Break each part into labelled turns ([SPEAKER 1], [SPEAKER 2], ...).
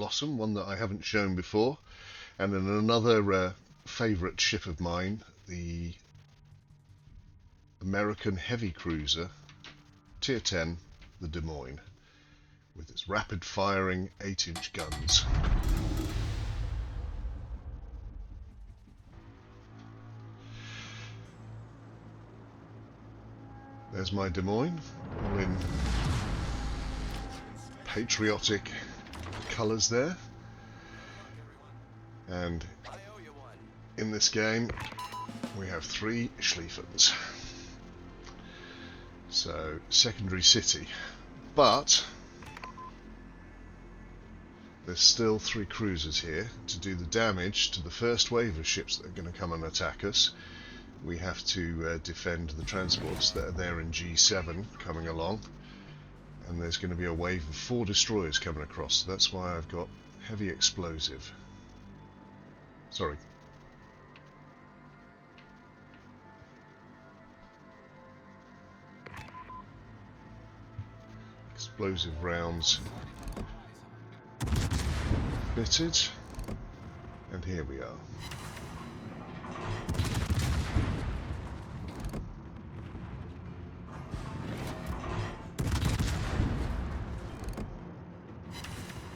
[SPEAKER 1] Blossom, one that I haven't shown before, and then another favourite ship of mine, the American heavy cruiser, Tier 10, the Des Moines, with its rapid-firing 8-inch guns. There's my Des Moines, all in patriotic colours there. And in this game, we have 3 Schlieffens. So, secondary city. But there's still 3 cruisers here. To do the damage to the first wave of ships that are going to come and attack us, we have to defend the transports that are there in G7 coming along. And there's going to be a wave of 4 destroyers coming across. So that's why I've got heavy explosive. Sorry. Explosive rounds fitted. And here we are.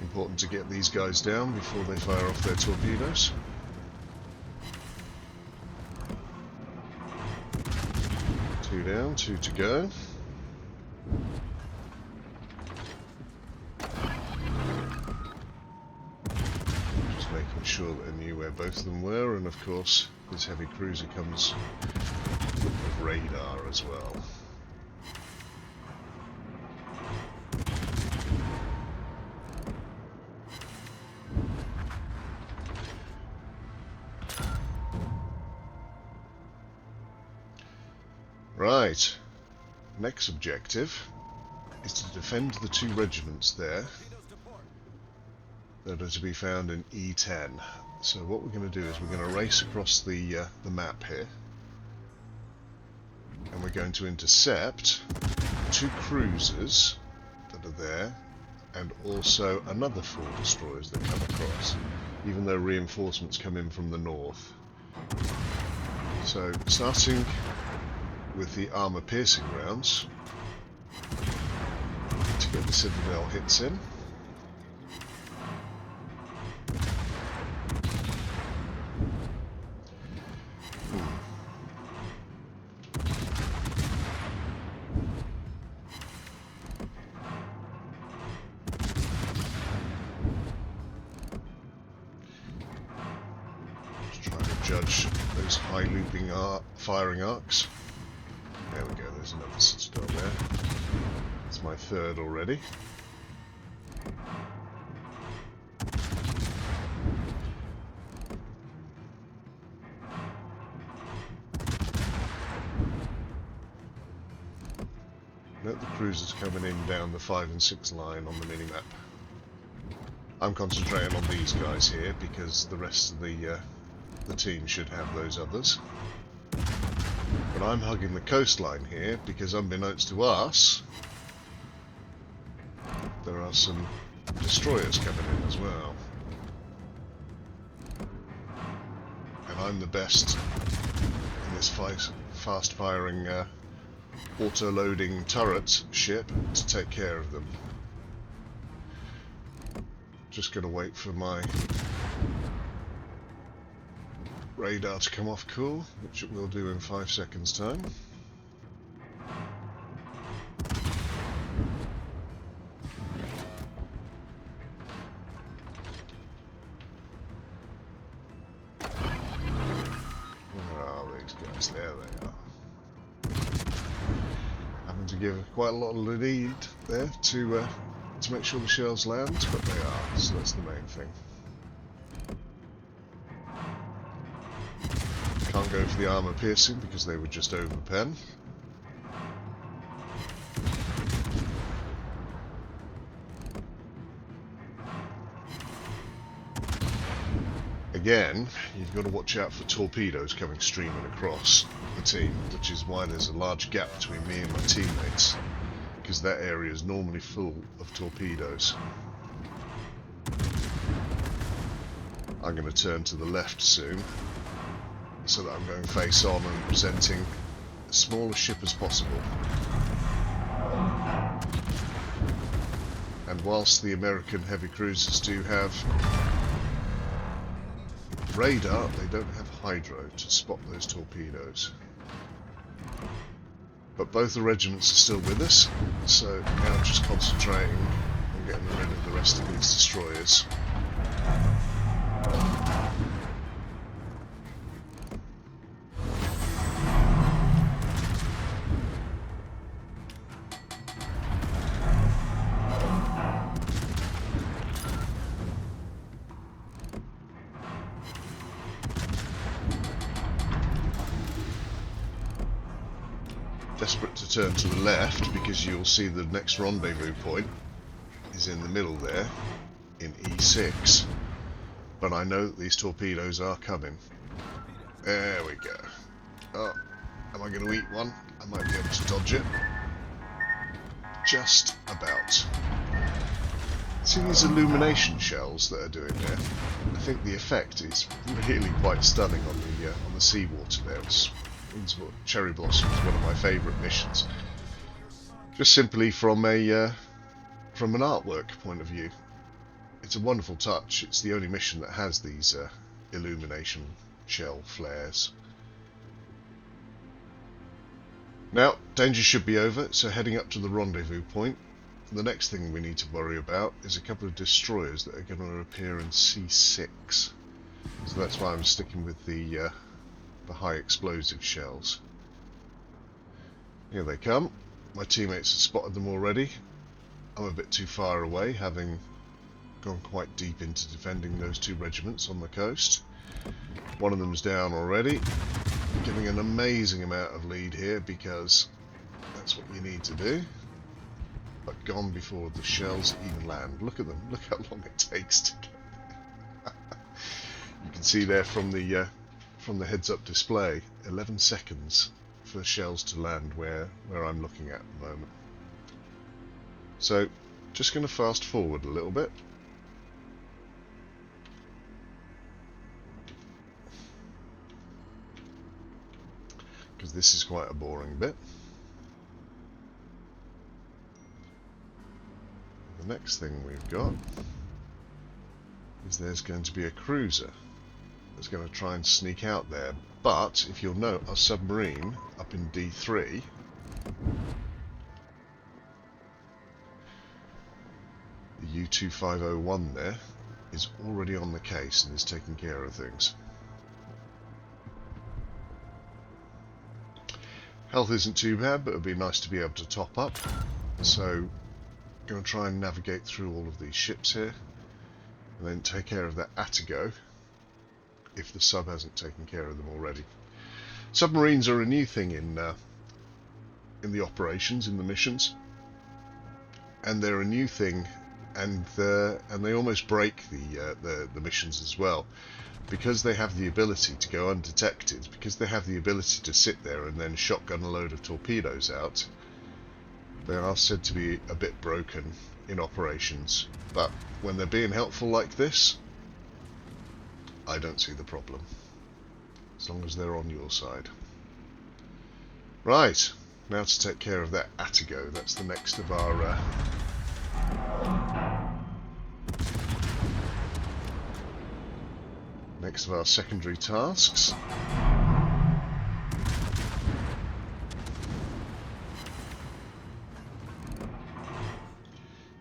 [SPEAKER 1] Important to get these guys down before they fire off their torpedoes. Two down, 2 to go. Just making sure that I knew where both of them were, and of course this heavy cruiser comes with radar as well. Right, next objective is to defend the 2 regiments there that are to be found in E10. So what we're going to do is we're going to race across the map here, and we're going to intercept 2 cruisers that are there, and also another 4 destroyers that come across, even though reinforcements come in from the north. So starting with the armor-piercing rounds to get the Citadel hits in. Just trying to judge those high looping firing arcs. There we go, there's another Citadel there. It's my 3rd already. Note the cruisers coming in down the 5 and 6 line on the minimap. I'm concentrating on these guys here because the rest of the team should have those others. But I'm hugging the coastline here because, unbeknownst to us, there are some destroyers coming in as well. And I'm the best in this fast-firing auto-loading turret ship to take care of them. Just going to wait for my radar to come off cool, which it will do in 5 seconds time. Where are these guys? There they are. Having to give quite a lot of lead there to make sure the shells land, but they are, so that's the main thing. Can't go for the armor piercing because they would just overpen. Again, you've got to watch out for torpedoes coming streaming across the team, which is why there's a large gap between me and my teammates, because that area is normally full of torpedoes. I'm going to turn to the left soon, so that I'm going face on and presenting as small a ship as possible. And whilst the American heavy cruisers do have radar, they don't have hydro to spot those torpedoes. But both the regiments are still with us, so now I'm just concentrating on getting rid of the rest of these destroyers. Desperate to turn to the left because you'll see the next rendezvous point is in the middle there in E6, but I know that these torpedoes are coming. There we go. Oh, am I going to eat one? I might be able to dodge it. Just about. See these illumination shells that are doing there? I think the effect is really quite stunning on the seawater there. Cherry Blossom is one of my favourite missions, just simply from an artwork point of view. It's a wonderful touch. It's the only mission that has these illumination shell flares. Now, danger should be over, so heading up to the rendezvous point, the next thing we need to worry about is a couple of destroyers that are going to appear in C6. So that's why I'm sticking with the high explosive shells. Here they come. My teammates have spotted them already. I'm a bit too far away, having gone quite deep into defending those two regiments on the coast. One of them's down already, giving an amazing amount of lead here because that's what you need to do. But gone before the shells even land. Look at them. Look how long it takes to get there. You can see there from the heads-up display, 11 seconds for shells to land where I'm looking at the moment. So, just going to fast forward a little bit. Because this is quite a boring bit. The next thing we've got is there's going to be a cruiser that's going to try and sneak out there, but if you'll note, our submarine up in D3 the U-2501 there is already on the case and is taking care of things. Health isn't too bad, but it would be nice to be able to top up, so going to try and navigate through all of these ships here and then take care of that Attigo if the sub hasn't taken care of them already. Submarines are a new thing in the operations, in the missions, and they're a new thing, and they almost break the missions as well, because they have the ability to go undetected, because they have the ability to sit there and then shotgun a load of torpedoes out. They are said to be a bit broken in operations, but when they're being helpful like this, I don't see the problem, as long as they're on your side. Right, now to take care of that Attigo. That's the next of our secondary tasks.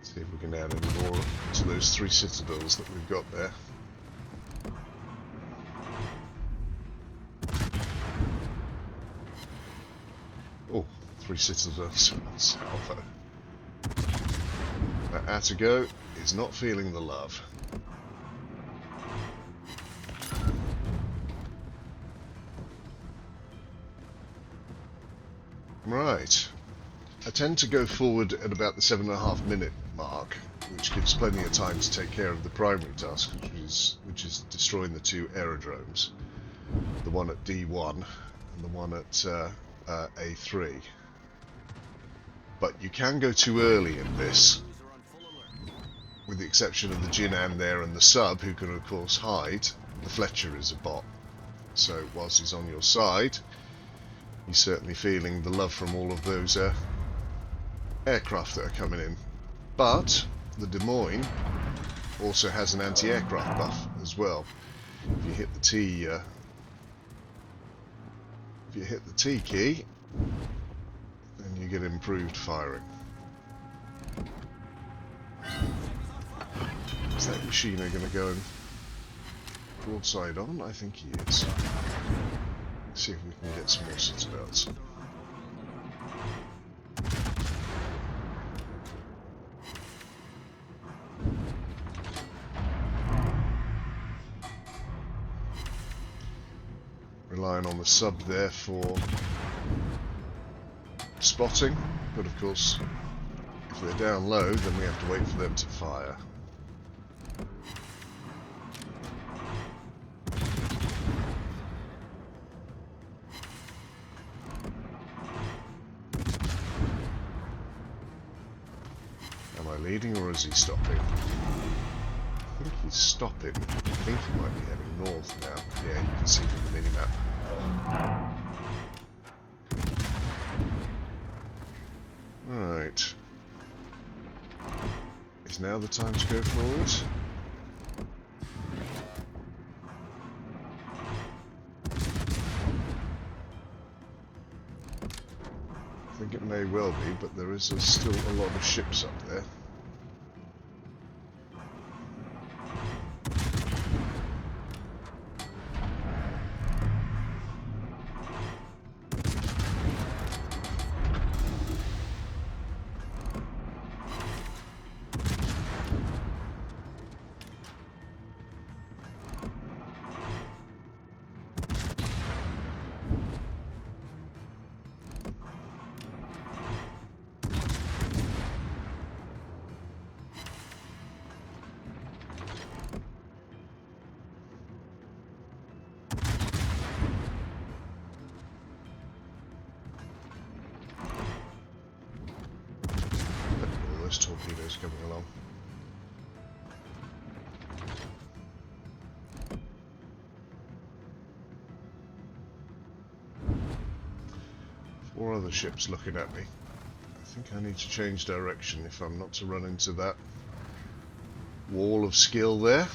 [SPEAKER 1] See if we can add any more to those 3 citadels that we've got there. Oh, 3 citadels on salvo. That Attigo is not feeling the love. Right. I tend to go forward at about the 7.5 minute mark, which gives plenty of time to take care of the primary task, which is destroying the 2 aerodromes, the one at D1 and the one at A3. But you can go too early in this, with the exception of the Jinan there and the sub, who can of course hide, the Fletcher is a bot. So whilst he's on your side, he's certainly feeling the love from all of those aircraft that are coming in. But the Des Moines also has an anti-aircraft buff as well. If you hit the T key, then you get improved firing. Is that Machiner going to go and broadside on? I think he is. Let's see if we can get some more citadels. Relying on the sub there for spotting, but of course if they're down low then we have to wait for them to fire. Am I leading or is he stopping? I think he's stopping. I think he might be heading north now. Yeah, you can see from the minimap. Right. Is now the time to go forward? I think it may well be, but there is still a lot of ships up there. Torpedoes coming along. Four other ships looking at me. I think I need to change direction if I'm not to run into that wall of skill there.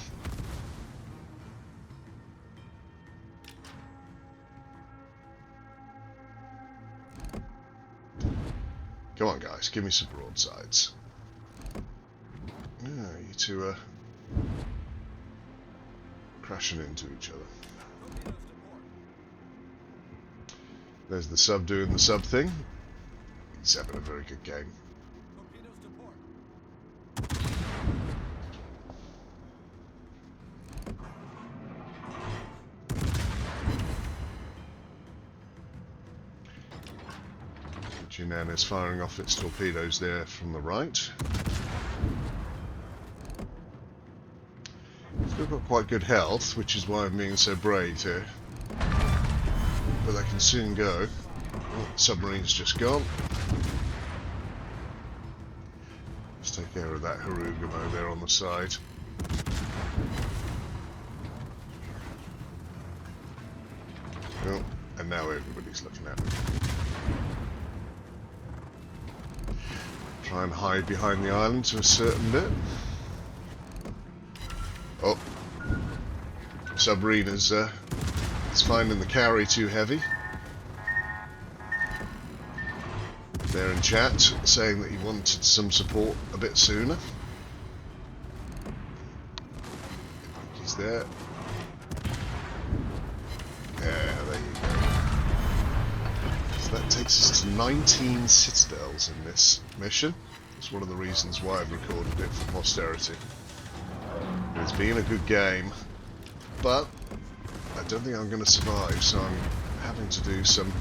[SPEAKER 1] Come on guys, give me some broadsides. Yeah, you two are crashing into each other. There's the sub doing the sub thing. He's having a very good game. Jinan is firing off its torpedoes there from the right. Still got quite good health, which is why I'm being so brave here. But that can soon go. Oh, the submarine's just gone. Let's take care of that Harugamo there on the side. Oh, and now everybody's looking at me. Try and hide behind the island to a certain bit. Oh, submarine is finding the carry too heavy. They're in chat saying that he wanted some support a bit sooner. He's there. Yeah, there you go. So that takes us to 19 citadels in this mission. It's one of the reasons why I've recorded it for posterity. It's been a good game, but I don't think I'm going to survive, so I'm having to do some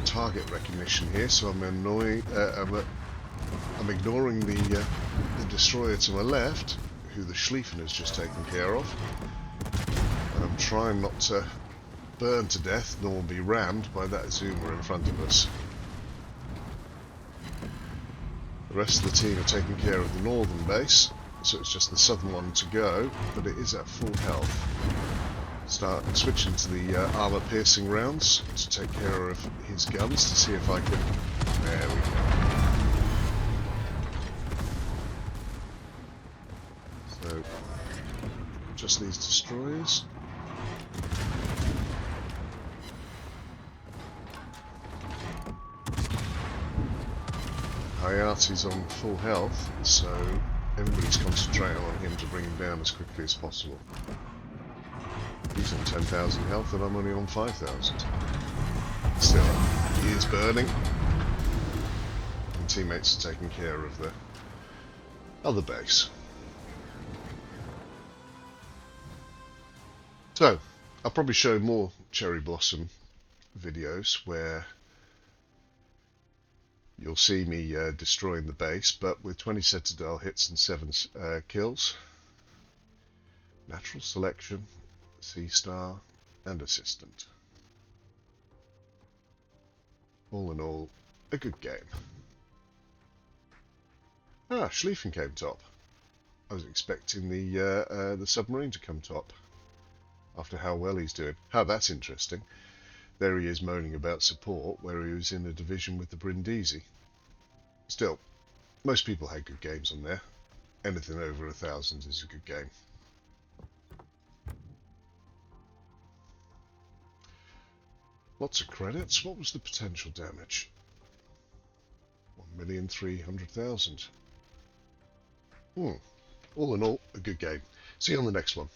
[SPEAKER 1] target recognition here. So I'm ignoring the destroyer to my left, who the Schlieffen has just taken care of, and I'm trying not to burn to death nor be rammed by that zoomer in front of us. The rest of the team are taking care of the northern base, so it's just the southern one to go, but it is at full health. Start switching to the armor piercing rounds to take care of his guns to see if I can... There we go. So, just these destroyers. Hayati's on full health, so everybody's concentrating on him to bring him down as quickly as possible. He's on 10,000 health and I'm only on 5,000. Still, he is burning. And teammates are taking care of the other base. So, I'll probably show more Cherry Blossom videos where you'll see me destroying the base, but with 20 Citadel hits and 7 kills. Natural selection, C-star, and assistant. All in all, a good game. Ah, Schlieffen came top. I was expecting the submarine to come top, after how well he's doing. Oh, that's interesting. There he is moaning about support, where he was in a division with the Brindisi. Still, most people had good games on there. Anything over 1,000 is a good game. Lots of credits. What was the potential damage? 1,300,000. All in all, a good game. See you on the next one.